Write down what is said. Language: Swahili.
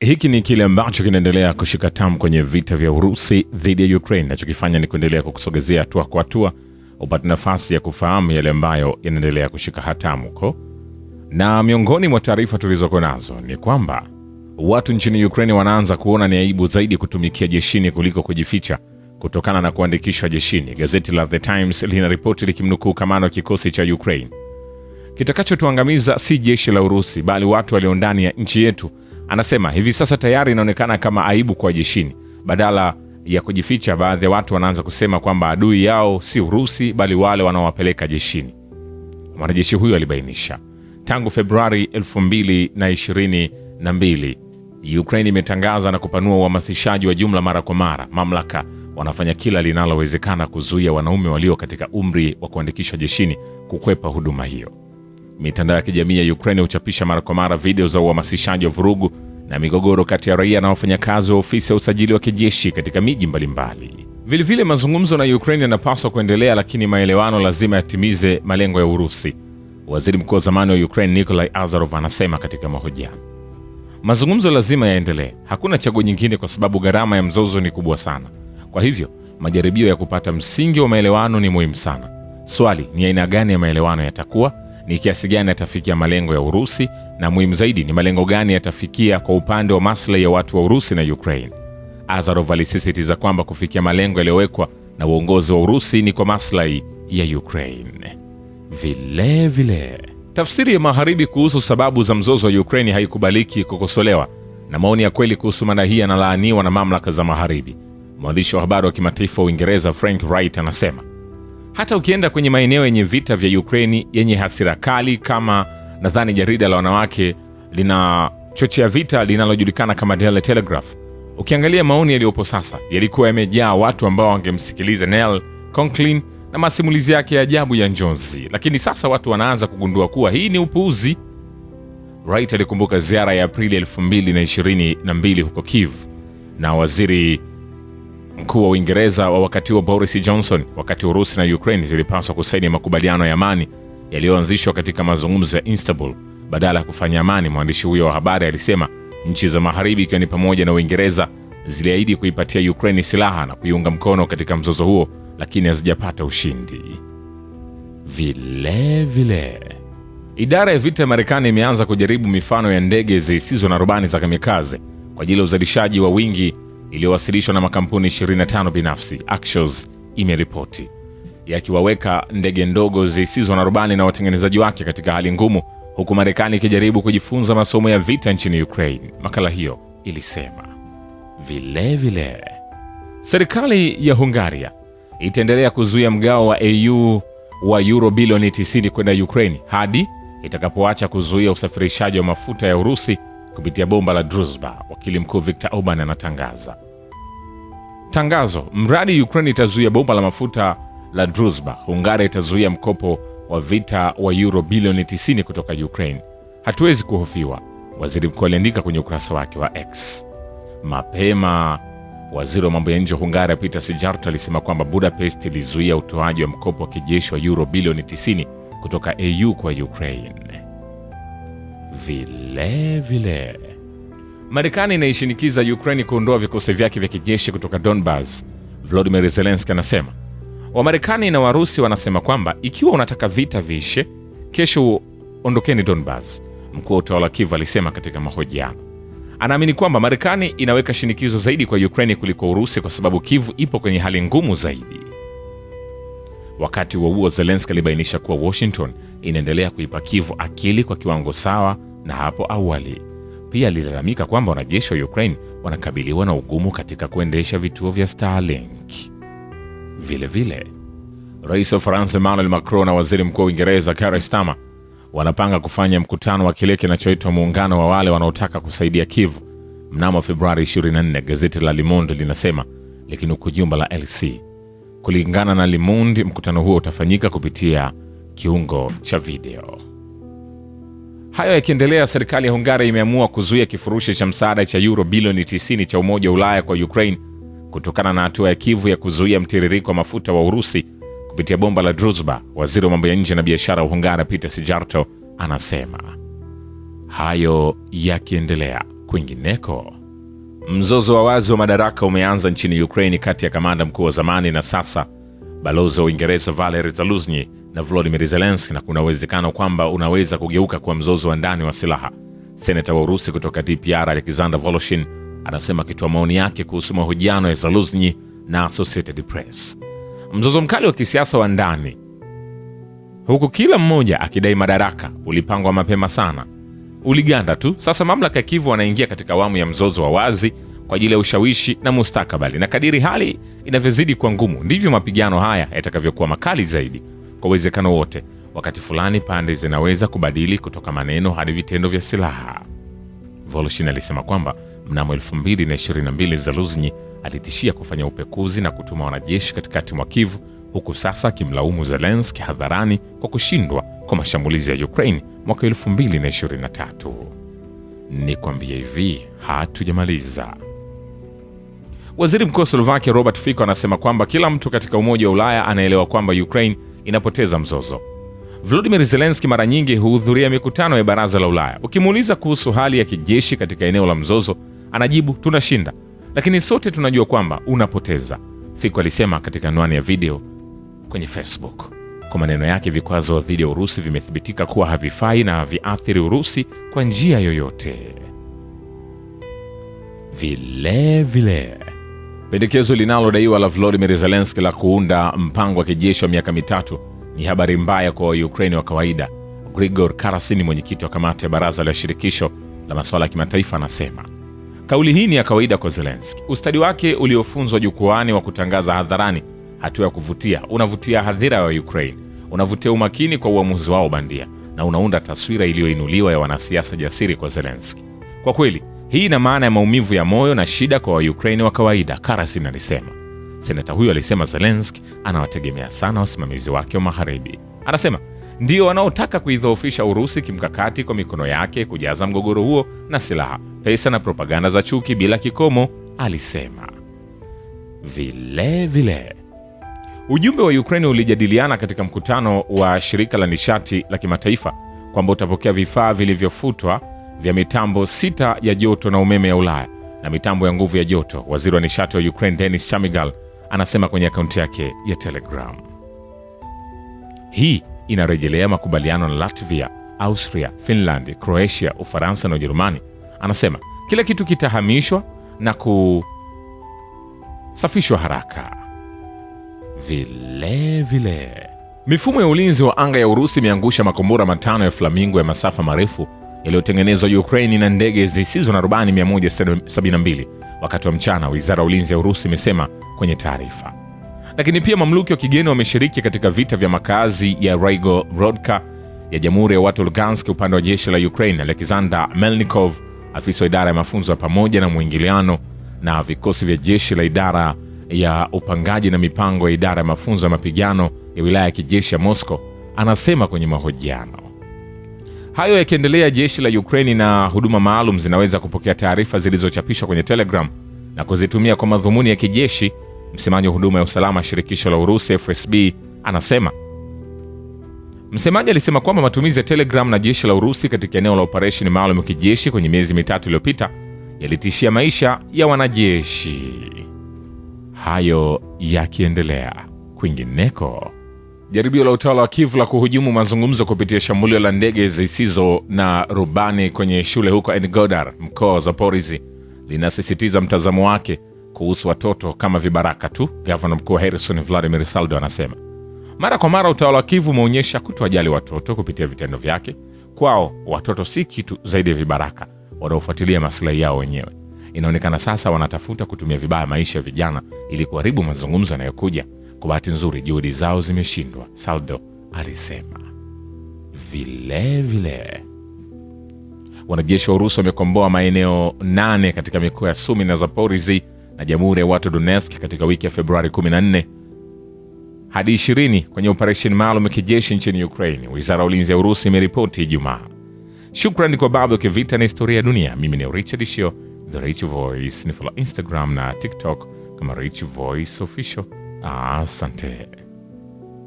Hiki ni kile ambacho kinaendelea kushika tamu kwenye vita vya Urusi dhidi ya Ukraine. Nachokifanya ni kuendelea kukusogezea hatua kwa hatua upate nafasi ya kufahamu yale ambayo yanaendelea kushika hatamu huko. Na miongoni mwa taarifa tulizoko nazo ni kwamba watu nchini Ukraine wanaanza kuona ni aibu zaidi kutumikia jeshini kuliko kujificha kutokana na kuandikishwa jeshini. Gazeti la The Times linaripoti likimnukuu kamanda wa kikosi cha Ukraine: kitakachotuangamiza si jeshi la Urusi bali watu walio ndani ya nchi yetu. Anasema hivi sasa tayari inaonekana kama aibu kwa jeshini. Badala ya kujificha, baadhi ya watu wanaanza kusema kwamba adui yao si Urusi bali wale wanaowapeleka jeshini. Mwanajeshi huyo alibainisha. Tangu Februari 2022, Ukraine imetangaza na kupanua uhamasishaji wa jumla mara kwa mara. Mamlaka wanafanya kila linalowezekana kuzuia wanaume walio katika umri wa kuandikishwa jeshini kukwepa huduma hiyo. Mitandao ya kijamii ya Ukraine huchapisha mara kwa mara video za uhamasishaji wa vurugu na migogoro kati ya raia na wafanyakazi wa ofisi ya usajili wa kijeshi katika miji mbalimbali. Vilevile mazungumzo na Ukraine yanapaswa kuendelea, lakini maelewano lazima yatimize malengo ya Urusi. Waziri mkuu wa zamani wa Ukraine Nikolai Azarov anasema katika mahojiano, mazungumzo lazima yaendelee, hakuna chaguo nyingine kwa sababu gharama ya mzozo ni kubwa sana. Kwa hivyo majaribio ya kupata msingi wa maelewano ni muhimu sana. Swali ni aina gani ya maelewano yatakuwa, ni kiasi gani yatafikia malengo ya Urusi, na muhimu zaidi ni malengo gani yatafikia kwa upande wa maslahi ya watu wa Urusi na Ukraine. Azarov alisisitiza kwamba kufikia malengo yaliyowekwa na uongozi wa Urusi ni kwa maslahi ya Ukraine. Vile tafsiri ya magharibi kuhusu sababu za mzozo wa Ukraine haikubaliki kukosolewa, na maoni ya kweli kuhusu mada hii yanalaaniwa na mamlaka za magharibi. Mwandishi wa habari wa kimataifa wa Uingereza Frank Wright anasema, hata ukienda kwenye maeneo yenye vita vya Ukraine yenye hasira kali, kama nadhani jarida la wanawake linachochea vita linalojulikana kama Daily Telegraph, ukiangalia maoni yaliyopo sasa, yalikuwa yamejaa watu ambao wangemsikiliza Neil Conklin na masimulizi yake ya ajabu ya njonzi, lakini sasa watu wanaanza kugundua kuwa hii ni upuuzi. Wright alikumbuka ziara ya Aprili 2022 huko Kiev na waziri mkuu wa Uingereza wa wakati huo Boris Johnson, wakati Urusi na Ukraine zilipaswa kusaini makubaliano ya amani yaliyoanzishwa katika mazungumzo ya Istanbul badala ya kufanya amani. Mwandishi huyo wa habari alisema nchi za magharibi, ikiwa ni pamoja na Uingereza, ziliahidi kuipatia Ukraine silaha na kuiunga mkono katika mzozo huo, lakini hazijapata ushindi. Vile idara ya vita ya Marekani imeanza kujaribu mifano ya ndege zisizo na rubani za kamikaze kwa ajili ya uzalishaji wa wingi iliyowasilishwa na makampuni 25 binafsi, Axios imeripoti, yakiwaweka ndege ndogo zisizo na rubani na watengenezaji wake katika hali ngumu, huku Marekani ikijaribu kujifunza masomo ya vita nchini Ukraine. Makala hiyo ilisema. Vile serikali ya Hungaria itaendelea kuzuia mgao wa EU wa euro bilioni 90 kwenda Ukraine hadi itakapoacha kuzuia usafirishaji wa mafuta ya Urusi kupitia bomba la Druzhba. Wakili mkuu Viktor Orban anatangaza tangazo: mradi Ukraine itazuia bomba la mafuta la Druzhba, Hungaria itazuia mkopo wa vita wa euro bilioni 90 kutoka Ukraine. Hatuwezi kuhofiwa, waziri mkuu aliandika kwenye ukurasa wake wa X. Mapema waziri wa mambo ya nje wa Hungaria Peter Szijjarto alisema kwamba Budapest ilizuia utoaji wa mkopo wa kijeshi wa euro bilioni 90 kutoka EU kwa Ukraine. Vile Marekani inaishinikiza Ukraine kuondoa vikosi vyake vya kijeshi kutoka Donbas. Volodymyr Zelensky anasema Wamarekani na Warusi wanasema kwamba ikiwa unataka vita viishe, kesho ondokeni Donbas. Mkuu wa utawala Kiev alisema katika mahojiano. Anaamini kwamba Marekani inaweka shinikizo zaidi kwa Ukraine kuliko Urusi kwa sababu Kiev ipo kwenye hali ngumu zaidi. Wakati huo Zelensky alibainisha kuwa Washington inaendelea kuipa Kiev akili kwa kiwango sawa na hapo awali. Pia alilalamika kwamba wanajeshi wa Ukraine wanakabiliwa na ugumu katika kuendesha vituo vya Starlink. Vile Rais wa France Emmanuel Macron na waziri mkuu wa Uingereza Keir Starmer wanapanga kufanya mkutano wa kile kinachoitwa muungano wa wale wanaotaka kusaidia Kiev mnamo Februari 24, gazeti la Le Monde linasema, likinukuu jumba la LC. Kulingana na Le Monde, mkutano huo utafanyika kupitia kiungo cha video. Hayo yakiendelea, serikali ya Hungaria imeamua kuzuia kifurushi cha msaada cha euro bilioni 90 cha Umoja wa Ulaya kwa Ukraine kutokana na hatua ya Kiev ya kuzuia mtiririko wa mafuta wa Urusi kupitia bomba la Druzhba. Waziri wa mambo ya nje na biashara wa Hungaria Peter Szijjarto anasema hayo yakiendelea, Kwingineko, mzozo wa wazi wa madaraka umeanza nchini Ukraine kati ya kamanda mkuu wa zamani na sasa balozi wa Uingereza Valery Zaluzny na Volodymyr Zelensky, na kuna uwezekano kwamba unaweza kugeuka kwa mzozo wa ndani wa silaha. Seneta wa Urusi kutoka DPR Alexander Voloshin anasema akitoa maoni yake kuhusu mahojiano ya Zaluzny na Associated Press. Mzozo mkali wa kisiasa wa ndani, huku kila mmoja akidai madaraka, ulipangwa mapema sana, uliganda tu. Sasa mamlaka ya Kyiv wanaingia katika awamu ya mzozo wa wazi kwa ajili ya ushawishi na mustakabali, na kadiri hali inavyozidi kuwa ngumu ndivyo mapigano haya yatakavyokuwa makali zaidi. Kwa uwezekano wote, wakati fulani pande zinaweza kubadili kutoka maneno hadi vitendo vya silaha. Voloshin alisema kwamba mnamo 2022 Zaluzny alitishia kufanya upekuzi na kutuma wanajeshi katikati mwa Kyiv, huku sasa akimlaumu Zelensky hadharani kwa kushindwa kwa mashambulizi ya Ukraine mwaka 2023. Nikwambie hivi, hatujamaliza. Waziri Mkuu wa Slovakia Robert Fico anasema kwamba kila mtu katika Umoja wa Ulaya anaelewa kwamba Ukraine inapoteza mzozo. Volodymyr Zelensky mara nyingi huhudhuria mikutano ya Baraza la Ulaya. Ukimuuliza kuhusu hali ya kijeshi katika eneo la mzozo, anajibu tunashinda, lakini sote tunajua kwamba unapoteza, Fico alisema katika anwani ya video kwenye Facebook. Kwa maneno yake, vikwazo dhidi ya Urusi vimethibitika kuwa havifai na haviathiri Urusi kwa njia yoyote. Vile pendekezo linalodaiwa la Volodymyr Zelensky la kuunda mpango wa kijeshi wa miaka mitatu ni habari mbaya kwa Ukraine wa kawaida. Grigor Karasin, mwenyekiti wa kamati ya Baraza la Shirikisho la masuala ya kimataifa, anasema kauli hii ni ya kawaida kwa Zelensky. Ustadi wake uliofunzwa jukwani wa kutangaza hadharani hatua ya kuvutia, unavutia hadhira wa Ukraine, unavutia umakini kwa uamuzi wao bandia, na unaunda taswira iliyoinuliwa ya wanasiasa jasiri kwa Zelensky. Kwa kweli, hii ina maana ya maumivu ya moyo na shida kwa Ukraine wa kawaida, Karasin alisema. Seneta huyo alisema Zelensky anawategemea sana wasimamizi wake wa magharibi. Anasema ndio wanaotaka kuidhoofisha Urusi kimkakati kwa mikono yake, kujaza mgogoro huo na silaha, pesa na propaganda za chuki bila kikomo, alisema. Vile ujumbe wa Ukraine ulijadiliana katika mkutano wa shirika la nishati la kimataifa kwamba utapokea vifaa vilivyofutwa vya mitambo 6 ya joto na umeme ya Ulaya na mitambo ya nguvu ya joto. Waziri wa nishati wa Ukraine Denis Shmyhal anasema kwenye akaunti yake ya Telegram. Hii inarejelea makubaliano na Latvia, Austria, Finland, Croatia, Ufaransa na Ujerumani. Anasema kila kitu kitahamishwa na kusafishwa haraka. Vile mifumo ya ulinzi wa anga ya Urusi imeangusha makombora 5 ya Flamingo ya masafa marefu yaliyotengenezwa Ukraine na ndege zisizo na rubani 172 wakati wa mchana, wizara ya ulinzi ya Urusi imesema kwenye taarifa. Lakini pia mamluki wa kigeni wameshiriki katika vita vya makazi ya Rygor-Rodka ya Jamhuri ya Watu Lugansk upande wa jeshi la Ukraine. Alexander Melnikov, afisa wa idara ya mafunzo ya pamoja na mwingiliano na vikosi vya jeshi la idara ya upangaji na mipango ya idara ya mafunzo ya mapigano ya wilaya ya kijeshi ya Moscow, anasema kwenye mahojiano. Hayo yakiendelea, jeshi la Ukraine na huduma maalum zinaweza kupokea taarifa zilizochapishwa kwenye Telegram na kuzitumia kwa madhumuni ya kijeshi. Msemaji wa huduma ya usalama shirikisho la Urusi FSB anasema. Msemaji alisema kwamba matumizi ya Telegram na jeshi la Urusi katika eneo la operesheni maalum ya kijeshi kwenye miezi mitatu iliyopita yalitishia maisha ya wanajeshi. Hayo yakiendelea, kwingineko, jaribio la utawala wa Kyiv la kuhujumu mazungumzo kupitia shambulio la ndege zisizo na rubani kwenye shule huko Engodar, mkoa wa Zaporizhzhia, linasisitiza mtazamo wake kuhusu watoto kama vibaraka tu. Gavana mkuu wa Kherson Vladimir Saldo anasema mara kwa mara utawala wa Kyiv umeonyesha kutojali watoto kupitia vitendo vyake. Kwao watoto si kitu zaidi ya vibaraka wanaofuatilia maslahi yao wenyewe. Inaonekana sasa wanatafuta kutumia vibaya maisha ya vijana ili kuharibu mazungumzo yanayokuja. Kwa bahati nzuri juhudi zao zimeshindwa, Saldo alisema. Vile wanajeshi wa Urusi wamekomboa maeneo 8 katika mikoa ya Sumi na Zaporizhzhia na Jamhuri ya Watu Donetsk katika wiki ya Februari 14 hadi 20 kwenye operesheni maalum ya kijeshi nchini Ukraine, wizara ya ulinzi ya Urusi imeripoti Ijumaa. Shukrani kwa babu ya kivita na historia ya dunia. Mimi ni Richard Shio, The Rich Voice. Ni follow Instagram na TikTok kama Rich Voice Official. Asante.